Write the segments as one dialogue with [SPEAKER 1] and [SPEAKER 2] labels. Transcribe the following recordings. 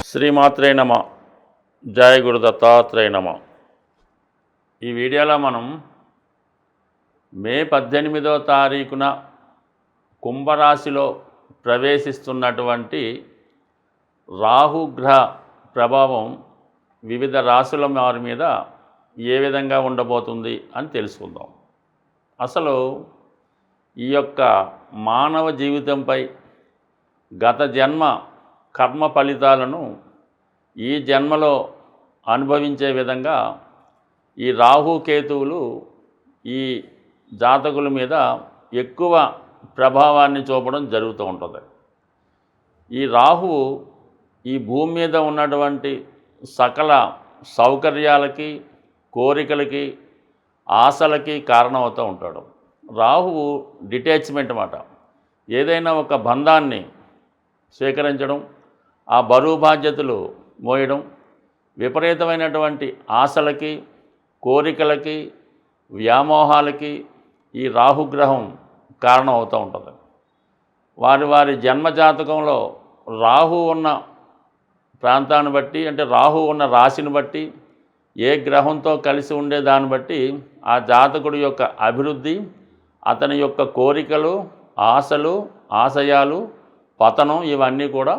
[SPEAKER 1] శ్రీమాత్రే నమ. జయ గురు దత్తాత్రేయ నమ. ఈ వీడియోలో మనం మే 18వ తారీఖున కుంభరాశిలో ప్రవేశిస్తున్నటువంటి రాహుగ్రహ ప్రభావం వివిధ రాశుల వారి మీద ఏ విధంగా ఉండబోతుంది అని తెలుసుకుందాం. అసలు ఈ యొక్క మానవ జీవితంపై గత జన్మ కర్మ ఫలితాలను ఈ జన్మలో అనుభవించే విధంగా ఈ రాహుకేతువులు ఈ జాతకుల మీద ఎక్కువ ప్రభావాన్ని చూపడం జరుగుతూ ఉంటుంది. ఈ రాహువు ఈ భూమి మీద ఉన్నటువంటి సకల సౌకర్యాలకి, కోరికలకి, ఆశలకి కారణమవుతూ ఉంటాడు. రాహువు డిటాచ్మెంట్ మాట. ఏదైనా ఒక బంధాన్ని స్వీకరించడం, ఆ బరువు బాధ్యతలు మోయడం, విపరీతమైనటువంటి ఆశలకి, కోరికలకి, వ్యామోహాలకి ఈ రాహుగ్రహం కారణం అవుతూ ఉంటుంది. వారి వారి జన్మజాతకంలో రాహు ఉన్న ప్రాంతాన్ని బట్టి, అంటే రాహు ఉన్న రాశిని బట్టి, ఏ గ్రహంతో కలిసి ఉండే దాన్ని బట్టి ఆ జాతకుడి యొక్క అభివృద్ధి, అతని యొక్క కోరికలు, ఆశలు, ఆశయాలు, పతనం ఇవన్నీ కూడా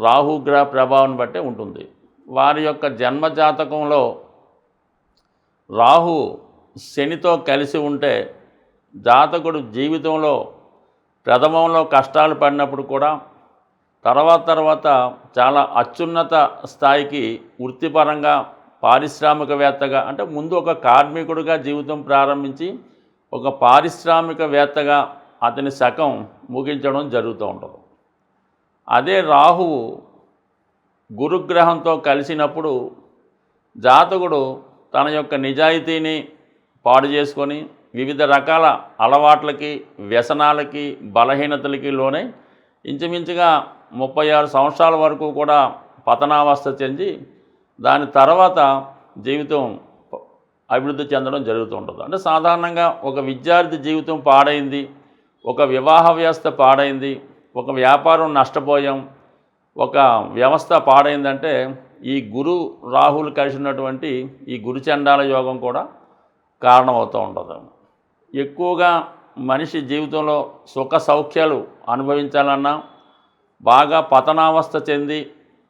[SPEAKER 1] రాహుగ్రహ ప్రభావం బట్టే ఉంటుంది. వారి యొక్క జన్మజాతకంలో రాహు శనితో కలిసి ఉంటే జాతకుడు జీవితంలో ప్రథమంలో కష్టాలు పడినప్పుడు కూడా తర్వాత చాలా అత్యున్నత స్థాయికి వృత్తిపరంగా, పారిశ్రామికవేత్తగా, అంటే ముందు ఒక కార్మికుడిగా జీవితం ప్రారంభించి ఒక పారిశ్రామికవేత్తగా అతని శకం ముగించడం జరుగుతూ ఉంటుంది. అదే రాహువు గురుగ్రహంతో కలిసినప్పుడు జాతకుడు తన యొక్క నిజాయితీని పాడు చేసుకొని వివిధ రకాల అలవాట్లకి, వ్యసనాలకి, బలహీనతలకి లోనై ఇంచుమించుగా 36 సంవత్సరాల వరకు కూడా పతనావస్థ చెంది దాని తర్వాత జీవితం అభివృద్ధి చెందడం జరుగుతూ ఉంటుంది. అంటే సాధారణంగా ఒక విద్యార్థి జీవితం పాడైంది, ఒక వివాహ వ్యవస్థ పాడైంది, ఒక వ్యాపారం నష్టపోయాం, ఒక వ్యవస్థ పాడైందంటే ఈ గురు రాహులు కలిసినటువంటి ఈ గురుచండాల యోగం కూడా కారణమవుతూ ఉంటుంది. ఎక్కువగా మనిషి జీవితంలో సుఖ సౌఖ్యాలు అనుభవించాలన్నా, బాగా పతనావస్థ చెంది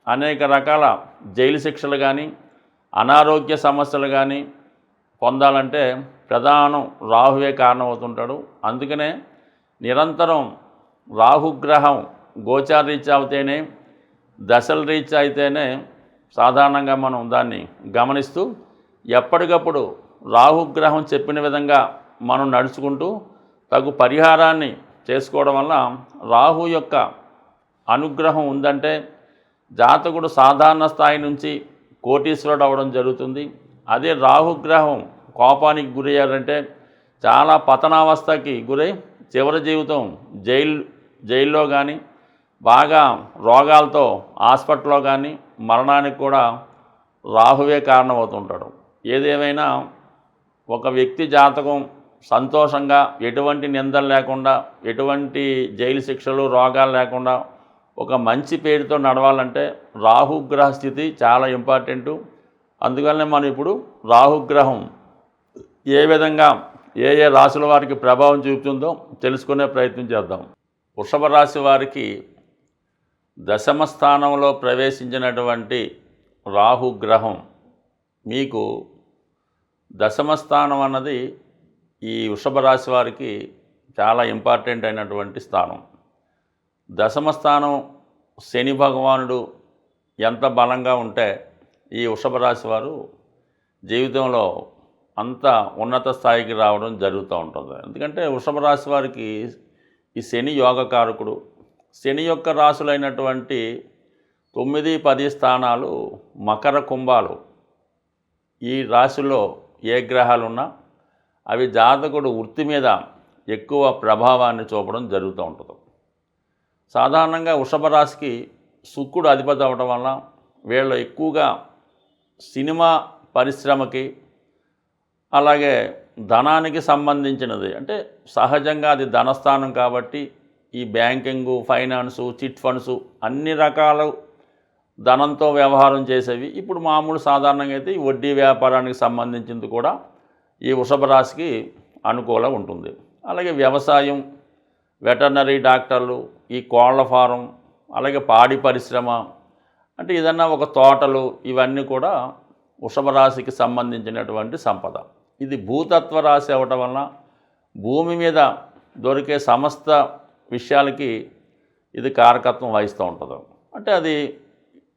[SPEAKER 1] అనేక రకాల జైలు శిక్షలు కానీ, అనారోగ్య సమస్యలు కానీ పొందాలంటే ప్రధానం రాహువే కారణమవుతుంటాడు. అందుకనే నిరంతరం రాహుగ్రహం గోచార రీత్యా అయితేనే, దశల రీత్యా అయితేనే సాధారణంగా మనం దాన్ని గమనిస్తూ ఎప్పటికప్పుడు రాహుగ్రహం చెప్పిన విధంగా మనం నడుచుకుంటూ తగు పరిహారాన్ని చేసుకోవడం వల్ల రాహు యొక్క అనుగ్రహం ఉందంటే జాతకుడు సాధారణ స్థాయి నుంచి కోటీశ్వరుడు అవ్వడం జరుగుతుంది. అదే రాహుగ్రహం కోపానికి గురయ్యారంటే చాలా పతనావస్థకి గురై చివరి జీవితం జైల్లో కానీ, బాగా రోగాలతో హాస్పిటల్లో కానీ మరణానికి కూడా రాహువే కారణమవుతుంటాడు. ఏదేమైనా ఒక వ్యక్తి జాతకం సంతోషంగా, ఎటువంటి నిందలు లేకుండా, ఎటువంటి జైలు శిక్షలు, రోగాలు లేకుండా ఒక మంచి పేరుతో నడవాలంటే రాహుగ్రహ స్థితి చాలా ఇంపార్టెంటు. అందువల్లనే మనం ఇప్పుడు రాహుగ్రహం ఏ విధంగా ఏ రాశుల వారికి ప్రభావం చూపుతుందో తెలుసుకునే ప్రయత్నం చేద్దాం. వృషభ రాశి వారికి దశమ స్థానంలో ప్రవేశించినటువంటి రాహుగ్రహం మీకు దశమ స్థానం అన్నది ఈ వృషభ రాశి వారికి చాలా ఇంపార్టెంట్ అయినటువంటి స్థానం. దశమ స్థానం శని భగవానుడు ఎంత బలంగా ఉంటే ఈ వృషభ రాశి వారు జీవితంలో అంత ఉన్నత స్థాయికి రావడం జరుగుతూ ఉంటుంది. ఎందుకంటే వృషభ రాశి వారికి ఈ శని యోగకారకుడు. శని యొక్క రాశులైనటువంటి 9, 10 స్థానాలు మకర కుంభాలు. ఈ రాశిలో ఏ గ్రహాలు ఉన్నా అవి జాతకుడు వృత్తి మీద ఎక్కువ ప్రభావాన్ని చూపడం జరుగుతూ ఉంటుంది. సాధారణంగా వృషభ రాశికి శుక్రుడు అధిపతి అవ్వడం వల్ల వీళ్ళు ఎక్కువగా సినిమా పరిశ్రమకి, అలాగే ధనానికి సంబంధించినది, అంటే సహజంగా అది ధనస్థానం కాబట్టి ఈ బ్యాంకింగు, ఫైనాన్సు, చిట్ ఫండ్సు అన్ని రకాల ధనంతో వ్యవహారం చేసేవి. ఇప్పుడు మామూలు సాధారణంగా అయితే ఈ వడ్డీ వ్యాపారానికి సంబంధించింది కూడా ఈ వృషభ రాశికి అనుకూలంగా ఉంటుంది. అలాగే వ్యవసాయం, వెటర్నరీ డాక్టర్లు, ఈ కోళ్ల ఫారం, అలాగే పాడి పరిశ్రమ, అంటే ఏదన్నా ఒక తోటలు, ఇవన్నీ కూడా వృషభ రాశికి సంబంధించినటువంటి సంపద. ఇది భూతత్వ రాశి అవ్వటం వలన భూమి మీద దొరికే సమస్త విషయాలకి ఇది కారకత్వం వహిస్తూ ఉంటుంది. అంటే అది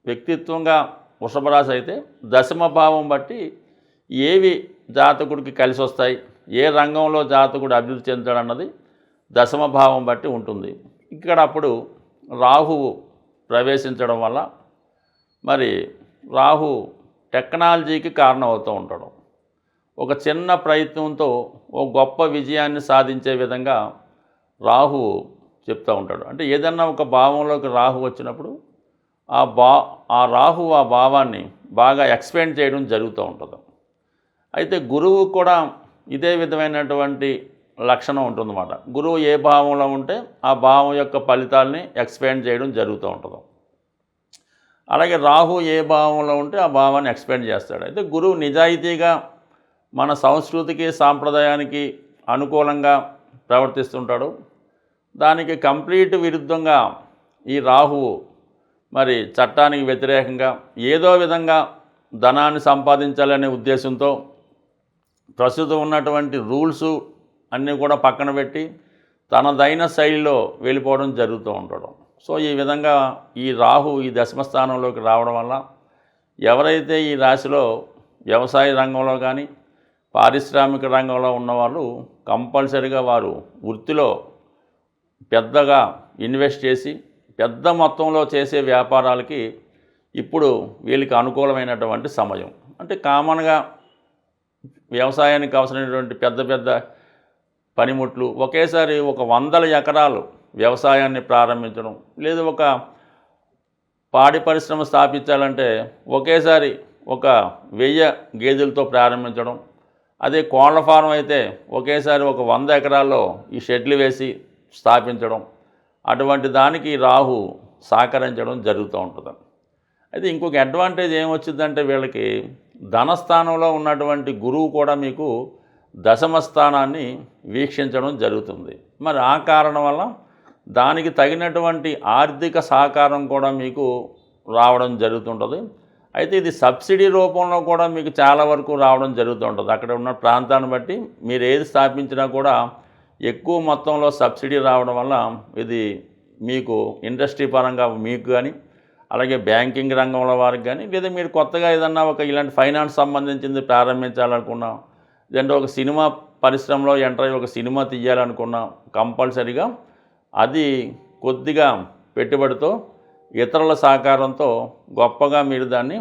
[SPEAKER 1] వ్యక్తిత్వంగా వృషభ రాశి అయితే దశమ భావం బట్టి ఏవి జాతకుడికి కలిసి వస్తాయి, ఏ రంగంలో జాతకుడు అభివృద్ధి చెందుతాడన్నది దశమ భావం బట్టి ఉంటుంది. ఇక్కడ అప్పుడు రాహువు ప్రవేశించడం వల్ల మరి రాహు టెక్నాలజీకి కారణం అవుతూ ఉంటాడు. ఒక చిన్న ప్రయత్నంతో ఒక గొప్ప విజయాన్ని సాధించే విధంగా రాహు చెప్తూ ఉంటాడు. అంటే ఏదన్నా ఒక భావంలోకి రాహు వచ్చినప్పుడు ఆ రాహు ఆ భావాన్ని బాగా ఎక్స్పెండ్ చేయడం జరుగుతూ ఉంటుంది. అయితే గురువు కూడా ఇదే విధమైనటువంటి లక్షణం ఉంటుందన్నమాట. గురువు ఏ భావంలో ఉంటే ఆ భావం యొక్క ఫలితాలని ఎక్స్పెండ్ చేయడం జరుగుతూ ఉంటుంది. అలాగే రాహు ఏ భావంలో ఉంటే ఆ భావాన్ని ఎక్స్పెండ్ చేస్తాడు. అయితే గురువు నిజాయితీగా మన సంస్కృతికి సాంప్రదాయానికి అనుకూలంగా ప్రవర్తిస్తుంటాడు. దానికి కంప్లీట్ విరుద్ధంగా ఈ రాహువు మరి చట్టానికి వ్యతిరేకంగా ఏదో విధంగా ధనాన్ని సంపాదించాలనే ఉద్దేశంతో ప్రస్తుతం ఉన్నటువంటి రూల్సు అన్నీ కూడా పక్కన పెట్టి తనదైన శైలిలో వెళ్ళిపోవడం జరుగుతూ ఉంటాడు. సో ఈ విధంగా ఈ రాహు ఈ దశమ స్థానంలోకి రావడం వల్ల ఎవరైతే ఈ రాశిలో వ్యవసాయ రంగంలో కానీ పారిశ్రామిక రంగంలో ఉన్నవాళ్ళు కంపల్సరీగా వారు వృత్తిలో పెద్దగా ఇన్వెస్ట్ చేసి పెద్ద మొత్తంలో చేసే వ్యాపారాలకి ఇప్పుడు వీళ్ళకి అనుకూలమైనటువంటి సమయం. అంటే కామన్గా వ్యవసాయానికి అవసరమైనటువంటి పెద్ద పెద్ద పనిముట్లు ఒకేసారి ఒక 100 ఎకరాలు వ్యవసాయాన్ని ప్రారంభించడం, లేదు ఒక పాడి పరిశ్రమ స్థాపించాలంటే ఒకేసారి ఒక 1000 గేదెలతో ప్రారంభించడం, అదే కోళ్ల ఫారం అయితే ఒకేసారి ఒక 100 ఎకరాల్లో ఈ షెడ్లు వేసి స్థాపించడం, అటువంటి దానికి రాహు సహకరించడం జరుగుతూ ఉంటుంది. అయితే ఇంకొక అడ్వాంటేజ్ ఏమొచ్చిందంటే వీళ్ళకి ధనస్థానంలో ఉన్నటువంటి గురువు కూడా మీకు దశమ స్థానాన్ని వీక్షించడం జరుగుతుంది. మరి ఆ కారణం వల్ల దానికి తగినటువంటి ఆర్థిక సహకారం కూడా మీకు రావడం జరుగుతుంటుంది. అయితే ఇది సబ్సిడీ రూపంలో కూడా మీకు చాలా వరకు రావడం జరుగుతుంటుంది. అక్కడ ఉన్న ప్రాంతాన్ని బట్టి మీరు ఏది స్థాపించినా కూడా ఎక్కువ మొత్తంలో సబ్సిడీ రావడం వల్ల ఇది మీకు ఇండస్ట్రీ పరంగా మీకు కానీ, అలాగే బ్యాంకింగ్ రంగంలో వారికి కానీ, లేదా మీరు కొత్తగా ఏదన్నా ఒక ఇలాంటి ఫైనాన్స్ సంబంధించింది ప్రారంభించాలనుకున్నా, లేదంటే ఒక సినిమా పరిశ్రమలో ఎంటర్ అయ్యి ఒక సినిమా తీయాలనుకున్నా కంపల్సరీగా అది కొద్దిగా పెట్టుబడితో ఇతరుల సహకారంతో గొప్పగా మీరు దాన్ని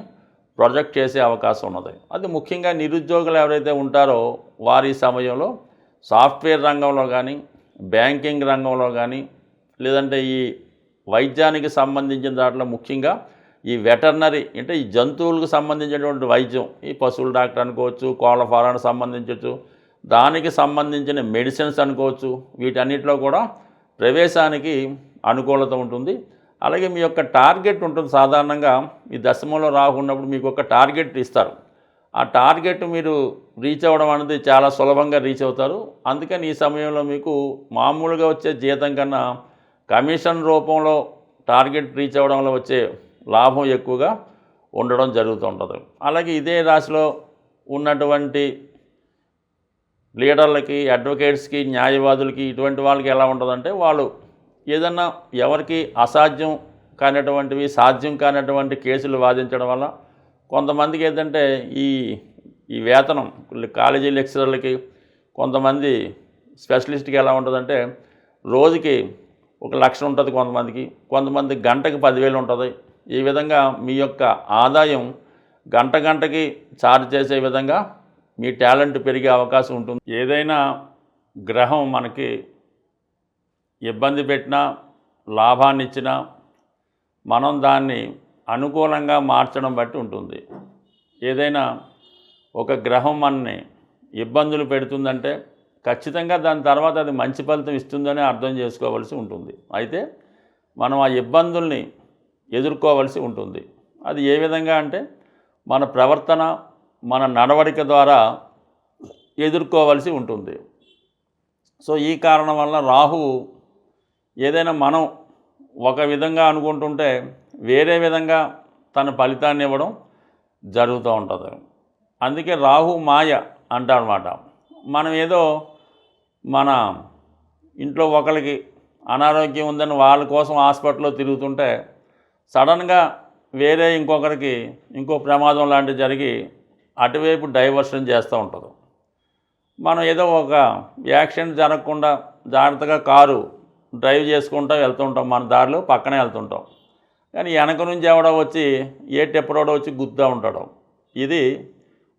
[SPEAKER 1] ప్రొజెక్ట్ చేసే అవకాశం ఉన్నది. అది ముఖ్యంగా నిరుద్యోగులు ఎవరైతే ఉంటారో వారి సమయంలో సాఫ్ట్వేర్ రంగంలో కానీ, బ్యాంకింగ్ రంగంలో కానీ, లేదంటే ఈ వైద్యానికి సంబంధించిన దాంట్లో ముఖ్యంగా ఈ వెటర్నరీ అంటే ఈ జంతువులకు సంబంధించినటువంటి వైద్యం, ఈ పశువుల డాక్టర్ అనుకోవచ్చు, కోళ్ల ఫారానికి సంబంధించవచ్చు, దానికి సంబంధించిన మెడిసిన్స్ అనుకోవచ్చు, వీటన్నిటిలో కూడా ప్రవేశానికి అనుకూలత ఉంటుంది. అలాగే మీ యొక్క టార్గెట్ ఉంటుంది. సాధారణంగా ఈ దశమంలో రాహు ఉన్నప్పుడు మీకు ఒక టార్గెట్ ఇస్తారు. ఆ టార్గెట్ మీరు రీచ్ అవ్వడం అనేది చాలా సులభంగా రీచ్ అవుతారు. అందుకని ఈ సమయంలో మీకు మామూలుగా వచ్చే జీతం కన్నా కమిషన్ రూపంలో టార్గెట్ రీచ్ అవ్వడంలో వచ్చే లాభం ఎక్కువగా ఉండడం జరుగుతుంటుంది. అలాగే ఇదే రాశిలో ఉన్నటువంటి లీడర్లకి, అడ్వకేట్స్కి, న్యాయవాదులకి, ఇటువంటి వాళ్ళకి ఎలా ఉంటుందంటే వాళ్ళు ఏదన్నా ఎవరికి అసాధ్యం కానిటువంటివి సాధ్యం కానిటువంటి కేసులు వాదించడం వల్ల కొంతమందికి ఏంటంటే ఈ వేతనం కాలేజీ లెక్చరర్లకి, కొంతమంది స్పెషలిస్ట్కి ఎలా ఉంటుందంటే రోజుకి 1,00,000 ఉంటుంది కొంతమందికి, కొంతమంది గంటకి 10,000 ఉంటుంది. ఈ విధంగా మీ యొక్క ఆదాయం గంటకి ఛార్జ్ చేసే విధంగా మీ టాలెంట్ పెరిగే అవకాశం ఉంటుంది. ఏదైనా గ్రహం మనకి ఇబ్బంది పెట్టినా, లాభాన్ని ఇచ్చినా మనం దాన్ని అనుకూలంగా మార్చడం బట్టి ఉంటుంది. ఏదైనా ఒక గ్రహం మనని ఇబ్బందులు పెడుతుందంటే ఖచ్చితంగా దాని తర్వాత అది మంచి ఫలితం ఇస్తుందని అర్థం చేసుకోవాల్సి ఉంటుంది. అయితే మనం ఆ ఇబ్బందుల్ని ఎదుర్కోవాల్సి ఉంటుంది. అది ఏ విధంగా అంటే మన ప్రవర్తన, మన నడవడిక ద్వారా ఎదుర్కోవలసి ఉంటుంది. సో ఈ కారణం వల్ల రాహువు ఏదైనా మనం ఒక విధంగా అనుకుంటుంటే వేరే విధంగా తన ఫలితాన్ని ఇవ్వడం జరుగుతూ ఉంటుంది. అందుకే రాహు మాయ అంటారన్నమాట. మనం ఏదో మన ఇంట్లో ఒకరికి అనారోగ్యం ఉందని వాళ్ళ కోసం హాస్పిటల్లో తిరుగుతుంటే సడన్గా వేరే ఇంకొకరికి ఇంకో ప్రమాదం లాంటివి జరిగి అటువైపు డైవర్షన్ చేస్తూ ఉంటుంది. మనం ఏదో ఒక యాక్సిడెంట్ జరగకుండా జాగ్రత్తగా కారు డ్రైవ్ చేసుకుంటూ వెళ్తుంటాం, మన దారిలో పక్కనే వెళ్తుంటాం. కానీ వెనక నుంచి ఎవడో వచ్చి ఏ టెప్పరోడో వచ్చి గుద్దుతూ ఉంటాడు. ఇది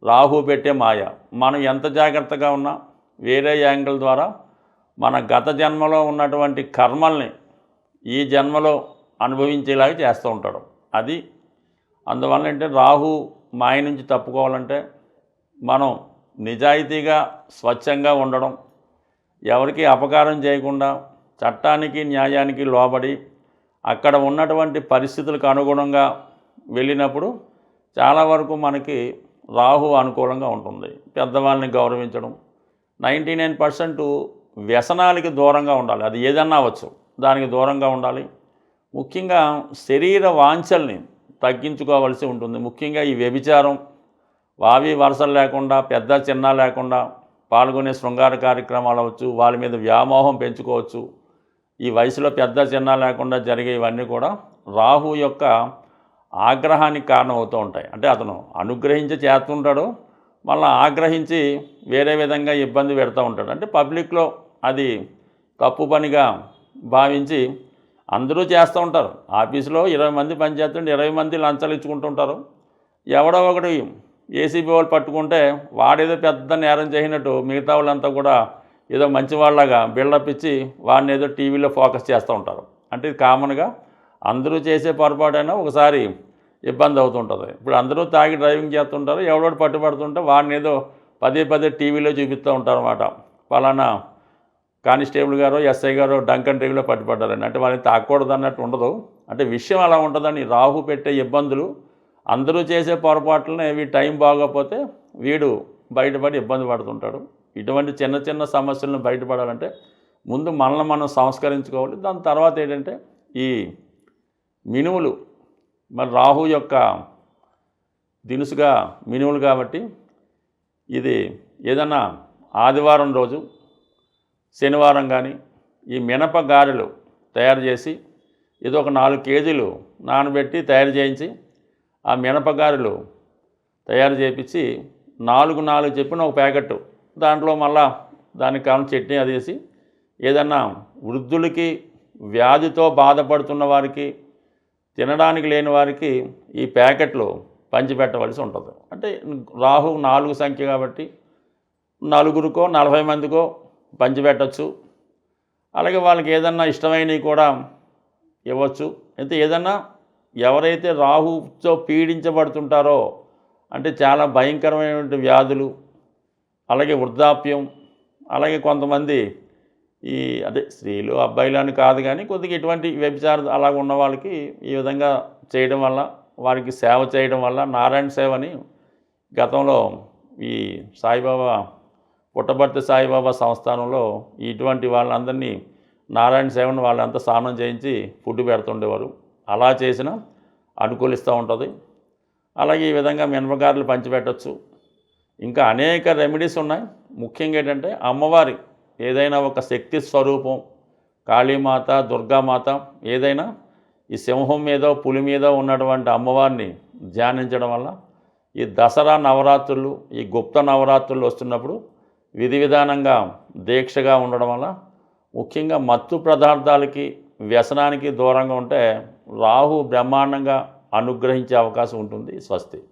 [SPEAKER 1] రాహు పెట్టే మాయ. మనం ఎంత జాగ్రత్తగా ఉన్నా వేరే యాంగిల్ ద్వారా మన గత జన్మలో ఉన్నటువంటి కర్మల్ని ఈ జన్మలో అనుభవించేలాగా చేస్తూ ఉంటాడు. అది అందువల్ల అంటే రాహు మాయ నుంచి తప్పుకోవాలంటే మనం నిజాయితీగా స్వచ్ఛంగా ఉండడం, ఎవరికి అపకారం చేయకుండా చట్టానికి న్యాయానికి లోబడి అక్కడ ఉన్నటువంటి పరిస్థితులకు అనుగుణంగా వెళ్ళినప్పుడు చాలా వరకు మనకి రాహు అనుకూలంగా ఉంటుంది. పెద్దవాళ్ళని గౌరవించడం, 99% వ్యసనాలకి దూరంగా ఉండాలి. అది ఏదన్నా అవ్వచ్చు, దానికి దూరంగా ఉండాలి. ముఖ్యంగా శరీర వాంఛల్ని తగ్గించుకోవాల్సి ఉంటుంది. ముఖ్యంగా ఈ వ్యభిచారం, వావి వరసలు లేకుండా పెద్ద చిన్న లేకుండా పాల్గొనే శృంగార కార్యక్రమాలు అవ్వచ్చు, వాళ్ళ మీద వ్యామోహం పెంచుకోవచ్చు. ఈ వయసులో పెద్ద చిన్న లేకుండా జరిగే ఇవన్నీ కూడా రాహు యొక్క ఆగ్రహానికి కారణమవుతూ ఉంటాయి. అంటే అతను అనుగ్రహించి చేస్తుంటాడు, మళ్ళీ ఆగ్రహించి వేరే విధంగా ఇబ్బంది పెడతా ఉంటాడు. అంటే పబ్లిక్లో అది తప్పు పనిగా భావించి అందరూ చేస్తూ ఉంటారు. ఆఫీసులో 20 మంది పనిచేస్తుంటే 20 మంది లంచాలు ఇచ్చుకుంటుంటారు. ఎవడో ఒకటి ఏసీబీ వాళ్ళు పట్టుకుంటే వాడేదో పెద్ద నేరం చేసినట్టు మిగతా వాళ్ళంతా కూడా ఏదో మంచివాళ్ళగా బిల్డప్ ఇచ్చి వాడిని ఏదో టీవీలో ఫోకస్ చేస్తూ ఉంటారు. అంటే ఇది కామన్గా అందరూ చేసే పొరపాటైనా ఒకసారి ఇబ్బంది అవుతుంటుంది. ఇప్పుడు అందరూ తాగి డ్రైవింగ్ చేస్తుంటారు, ఎవడోడు పట్టుబడుతుంటే వాడిని ఏదో పదే టీవీలో చూపిస్తూ ఉంటారు అన్నమాట. పలానా కానిస్టేబుల్ గారు, ఎస్ఐ గారు డంకన్ డ్రైవ్లో పట్టుబడ్డారని. అంటే వాళ్ళని తాకూడదు అన్నట్టు ఉండదు. అంటే విషయం అలా ఉంటుందని రాహు పెట్టే ఇబ్బందులు, అందరూ చేసే పొరపాట్లని వీడి టైం బాగోకపోతే వీడు బయటపడి ఇబ్బంది పడుతుంటాడు. ఇటువంటి చిన్న చిన్న సమస్యలను బయటపడాలంటే ముందు మనల్ని మనం సంస్కరించుకోవాలి. దాని తర్వాత ఏంటంటే ఈ మినుములు, మరి రాహు యొక్క దినుసుగా మినుములు కాబట్టి ఇది ఏదన్నా ఆదివారం రోజు, శనివారం కానీ ఈ మినప గారెలు తయారు చేసి ఏదో ఒక 4 కేజీలు నానబెట్టి తయారు చేయించి ఆ మినప గారెలు తయారు చేయించి 4 చెప్పిన ఒక ప్యాకెట్, దాంట్లో మళ్ళా దానికి కావాలని చట్నీ అది వేసి ఏదన్నా వృద్ధులకి, వ్యాధితో బాధపడుతున్న వారికి, తినడానికి లేని వారికి ఈ ప్యాకెట్లు పంచిపెట్టవలసి ఉంటుంది. అంటే రాహు 4 సంఖ్య కాబట్టి 4కో 40 మందికో పంచిపెట్టచ్చు. అలాగే వాళ్ళకి ఏదన్నా ఇష్టమైనవి కూడా ఇవ్వచ్చు. అయితే ఏదన్నా ఎవరైతే రాహుతో పీడించబడుతుంటారో అంటే చాలా భయంకరమైనటువంటి వ్యాధులు, అలాగే వృద్ధాప్యం, అలాగే కొంతమంది ఈ అదే స్త్రీలు అబ్బాయిలు అని కాదు కానీ కొద్దిగా ఇటువంటి వ్యభిచారం అలాగ ఉన్న వాళ్ళకి ఈ విధంగా చేయడం వల్ల, వారికి సేవ చేయడం వల్ల, నారాయణ సేవని గతంలో ఈ సాయిబాబా పుట్టపర్తి సాయిబాబా సంస్థానంలో ఇటువంటి వాళ్ళందరినీ నారాయణ సేవను వాళ్ళంతా స్నానం చేయించి ఫుడ్ పెడుతుండేవారు. అలా చేసినా అనుకూలిస్తూ ఉంటుంది. అలాగే ఈ విధంగా మినపగారెలు పంచిపెట్టచ్చు. ఇంకా అనేక రెమెడీస్ ఉన్నాయి. ముఖ్యంగా ఏంటంటే అమ్మవారి ఏదైనా ఒక శక్తి స్వరూపం, కాళీమాత, దుర్గామాత, ఏదైనా ఈ సింహం మీదో పులి మీదో ఉన్నటువంటి అమ్మవారిని ధ్యానించడం వల్ల ఈ దసరా నవరాత్రులు, ఈ గుప్త నవరాత్రులు వస్తున్నప్పుడు విధి విధానంగా దీక్షగా ఉండడం వల్ల ముఖ్యంగా మత్తు పదార్థాలకి, వ్యసనానికి దూరంగా ఉంటే రాహు బ్రహ్మాండంగా అనుగ్రహించే అవకాశం ఉంటుంది. స్వస్తి.